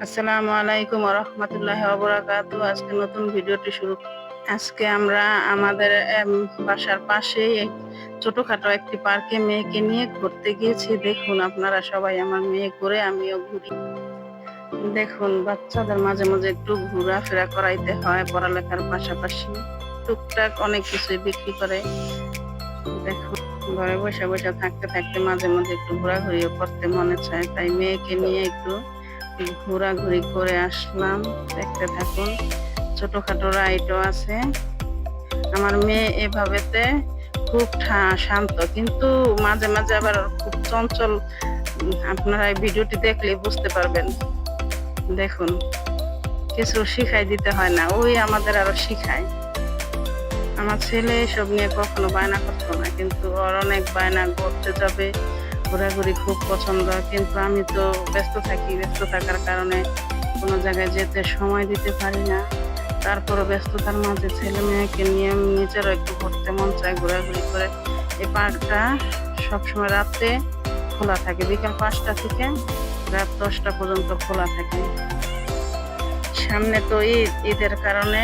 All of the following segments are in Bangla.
আসসালামু আলাইকুম ওয়া রাহমাতুল্লাহি ওয়া বারাকাতুহু। আজকে নতুন ভিডিওটি শুরু। আজকে আমরা আমাদের বাসার পাশেই ছোটখাটো একটি পার্কে মেয়েকে নিয়ে ঘুরতে গিয়েছি। দেখুন আপনারা সবাই, আমার মেয়ে ঘুরে আমিও ঘুরি। দেখুন বাচ্চাদের মাঝে মাঝে একটু ঘোরাফেরা করাইতে হয় পড়ালেখার পাশাপাশি। টুকটাক অনেক কিছুই বিক্রি করে। দেখুন ঘরে বসে বসে থাকতে থাকতে মাঝে মাঝে একটু ঘোরাঘুরিও করতে মনে চায়, তাই মেয়েকে নিয়ে একটু ঘোরাঘুরি করে আসলাম। দেখতে থাকুন, ছোটখাটো রাইডও আছে। আমার মেয়ে এভাবেতে খুব শান্ত, কিন্তু মাঝে মাঝে আবার খুব চঞ্চল। আপনারা এই ভিডিওটি দেখলে বুঝতে পারবেন। দেখুন, কিছু শিখাই দিতে হয় না, ওই আমাদের আরো শিখায়। আমার ছেলে এসব নিয়ে কখনো বায়না করতো না, কিন্তু ওর অনেক বায়না, ঘুরতে যাবে, ঘোরাঘুরি খুব পছন্দ। কিন্তু আমি তো ব্যস্ত থাকি, ব্যস্ত থাকার কারণে কোনো জায়গায় যেতে সময় দিতে পারি না। তারপরও ব্যস্ততার মাঝে ছেলে মেয়েকে নিয়ে নিজেরও একটু ঘুরতে মন চায়, ঘোরাঘুরি করে। এই পার্কটা সবসময় রাতে খোলা থাকে, বিকাল 5টা থেকে রাত 10টা পর্যন্ত খোলা থাকে। সামনে তো ঈদের কারণে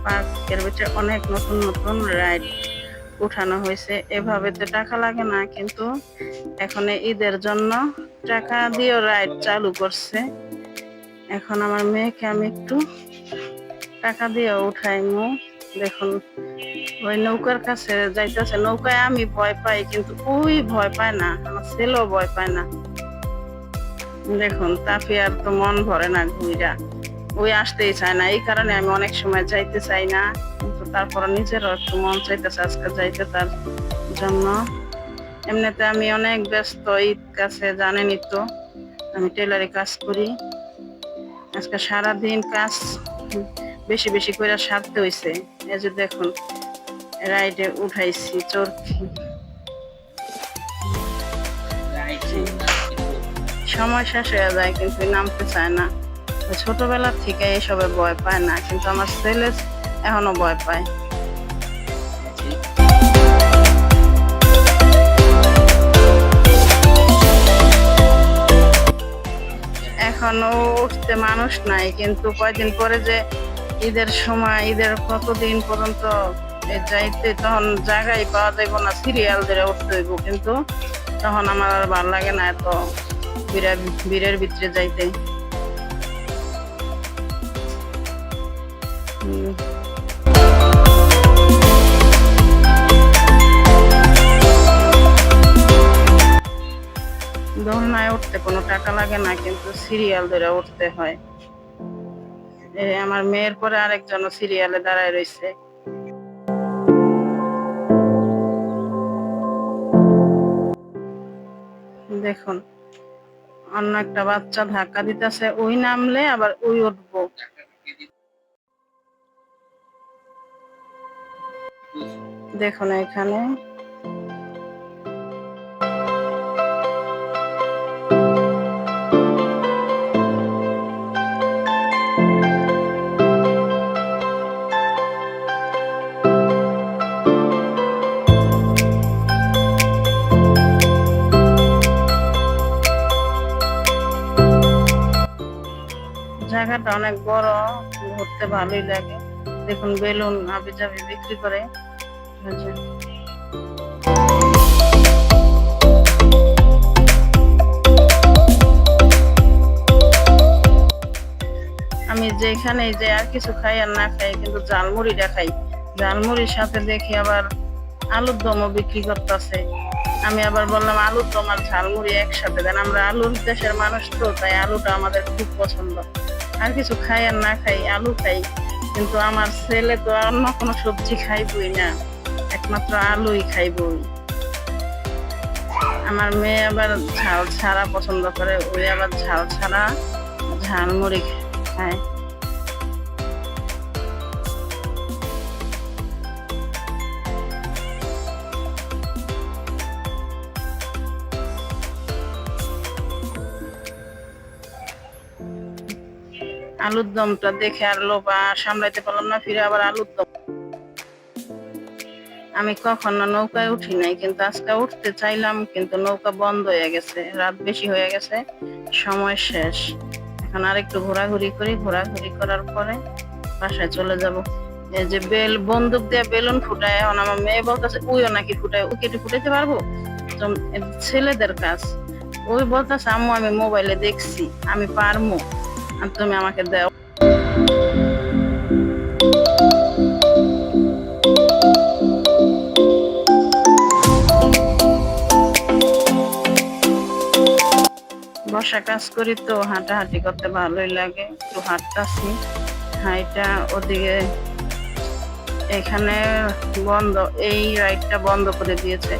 পার্কের ভিতরে অনেক নতুন নতুন রাইড উঠানো হয়েছে। এভাবে তো টাকা লাগে না, কিন্তু এখন ঈদের জন্য টাকা দিয়ে রাইড চালু করছে। এখন আমার মেয়েকে আমি একটু টাকা দিয়ে উঠাইমু। দেখুন, ওই নৌকার কাছে যাইতেছে। নৌকায় আমি ভয় পাই, কিন্তু ওই ভয় পায় না, আমার ছেলেও ভয় পায় না। দেখুন তাফিয়ার তো মন ভরে না ঘুইরা, ওই আসতেই চায় না। এই কারণে আমি অনেক সময় যাইতে চাই না, কিন্তু তারপর নিজেরও একটু মন চাইতেছে আজকে যাইতে, তার জন্য। এমনিতে আমি অনেক ব্যস্ত, ঈদ কাছে জানেনই তো, আমি টেলারে কাজ করি। আজকে সারাদিন কাজ বেশি বেশি করে সারতে হয়েছে। এই যে দেখুন, রাইডে উঠাইছি চরকি। সময় শেষ হয়ে যায়, কিন্তু নামতে চায় না। ছোটবেলার থেকে এসবে ভয় পায় না, কিন্তু আমার ছেলে এখনো ভয় পায়। এখনো উঠতে মানুষ নাই, কিন্তু কয়দিন পরে যে ঈদের সময়, ঈদের কতদিন পর্যন্ত যাইতে, তখন জায়গায় পাওয়া যাইব না, সিরিয়াল ধরে উঠতে হইব। কিন্তু তখন আমার আর ভালো লাগে না এত ভিড়ের ভিতরে যাইতে। দোলনায় উঠতে কোনো টাকা লাগে না, কিন্তু সিরিয়াল ধরে উঠতে হয়। আমার মেয়ের পরে আরেকজন সিরিয়ালে দাঁড়ায় রয়েছে। দেখুন, অন্য একটা বাচ্চা ধাক্কা দিতেছে, ওই নামলে আবার ওই উঠবো। দেখুন এখানে জায়গাটা অনেক বড়, ঘুরতে ভালোই লাগে। দেখুন বেলুন হাবি জাবি বিক্রি করে। আমি যেখানে যে আর কিছু খাই আর না খাই, কিন্তু ঝালমুড়িটা খাই। ঝালমুড়ির সাথে দেখি আবার আলুর দমও বিক্রি করতেছে। আমি আবার বললাম আলুর দম আর ঝালমুড়ি একসাথে দেন, আমরা আলুর দেশের মানুষ তো, তাই আলুটা আমাদের খুব পছন্দ। আর কিছু খাই আর না খাই, আলু খাই। কিন্তু আমার ছেলে তো অন্য কোনো সবজি খাইবই না, একমাত্র আলুই খাইবই। আমার মেয়ে আবার ঝাল ছাড়া পছন্দ করে, ওই আবার ঝাল ছাড়া ঝালমুড়ি খায়। আলুর দমটা দেখে আর লোভ সামলাইতে পারলাম না, ফিরে আবার আলুর দম। আমি কখনো নৌকায় উঠি নাই, কিন্তু আজকে উঠতে চাইলাম, কিন্তু নৌকা বন্ধ হয়ে গেছে, রাত বেশি হয়ে গেছে, সময় শেষ। এখন আর একটু ঘোরাঘুরি করি, ঘোরাঘুরি করার পরে বাসায় চলে যাব। এই যে বন্দুক দিয়ে বেলুন ফুটায়, এখন আমার মেয়ে বলতেছে উইও নাকি ফুটায়, ও কেটে ফুটাইতে পারবো? তো ছেলেদের কাজ। ওই বলতেছে আম্মু আমি মোবাইলে দেখছি, আমি পারমু, আর তুমি আমাকে দাও। বসা কাজ করি তো হাঁটাহাঁটি করতে ভালোই লাগে, একটু হাঁটতাছি। হাইটা ওদিকে এখানে বন্ধ, এই রাইডটা বন্ধ করে দিয়েছে।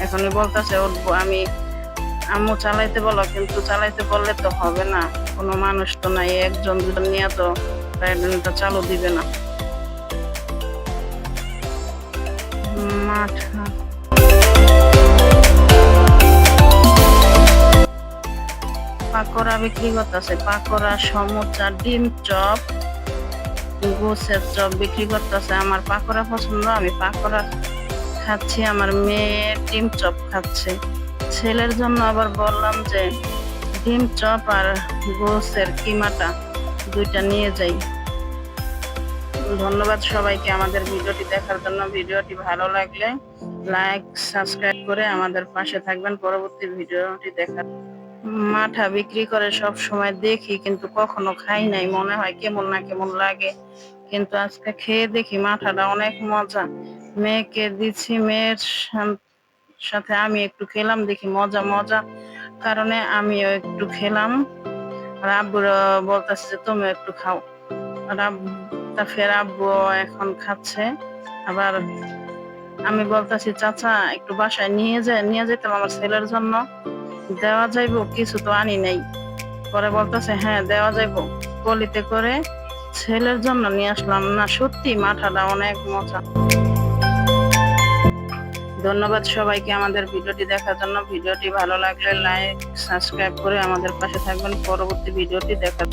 এখনই বলতেছে উঠবো আমি, আম্মু চালাইতে বলো, কিন্তু চালাইতে বললে তো হবে না, কোনো মানুষ তো নাই, একজন দুজন নিয়ে তো রাইডটা চালু দিবে না। মাঠ পাকোড়া বিক্রি করতেছে, পাকোড়া, সমুচা, ডিম চপ, গোছের চপ বিক্রি করতেছে। আমার পাকোড়া পছন্দ, আমি পাকোড়া খাচ্ছি, আমার মেয়ে ডিম চপ খাচ্ছে। ছেলের জন্য আবার বললাম যে ডিম চপ আর গোছের কিমাটা দুইটা নিয়ে যাই। ধন্যবাদ সবাইকে আমাদের ভিডিওটি দেখার জন্য। ভিডিওটি ভালো লাগলে লাইক সাবস্ক্রাইব করে আমাদের পাশে থাকবেন পরবর্তী ভিডিওটি দেখার। মাঠা বিক্রি করে সব সময় দেখি, কিন্তু কখনো খাই নাই, মনে হয় কেমন না কেমন লাগে, কিন্তু আজকে খেয়ে দেখি মাঠাটা অনেক মজা। মেয়েকে দিচ্ছি, মেয়ের সাথে আমি একটু খেলাম, দেখি মজা মজা কারণে আমিও একটু খেলাম। আর আব্বুর বলতেছে যে তুমি একটু খাও, আর ফের আব্বু এখন খাচ্ছে। আবার আমি বলতেছি চাচা একটু বাসায় নিয়ে যেতাম আমার ছেলের জন্য, দেওয়া যাইবো, কিছু তো আনি নাই। পরে বলতেছে হ্যাঁ দেওয়া যাইবো, কলিতে করে ছেলের জন্য নিয়ে আসলাম। না সত্যি মাঠাটা অনেক মজা। ধন্যবাদ সবাইকে আমাদের ভিডিওটি দেখার জন্য। ভিডিওটি ভালো লাগলে লাইক সাবস্ক্রাইব করে আমাদের পাশে থাকবেন পরবর্তী ভিডিওটি দেখার।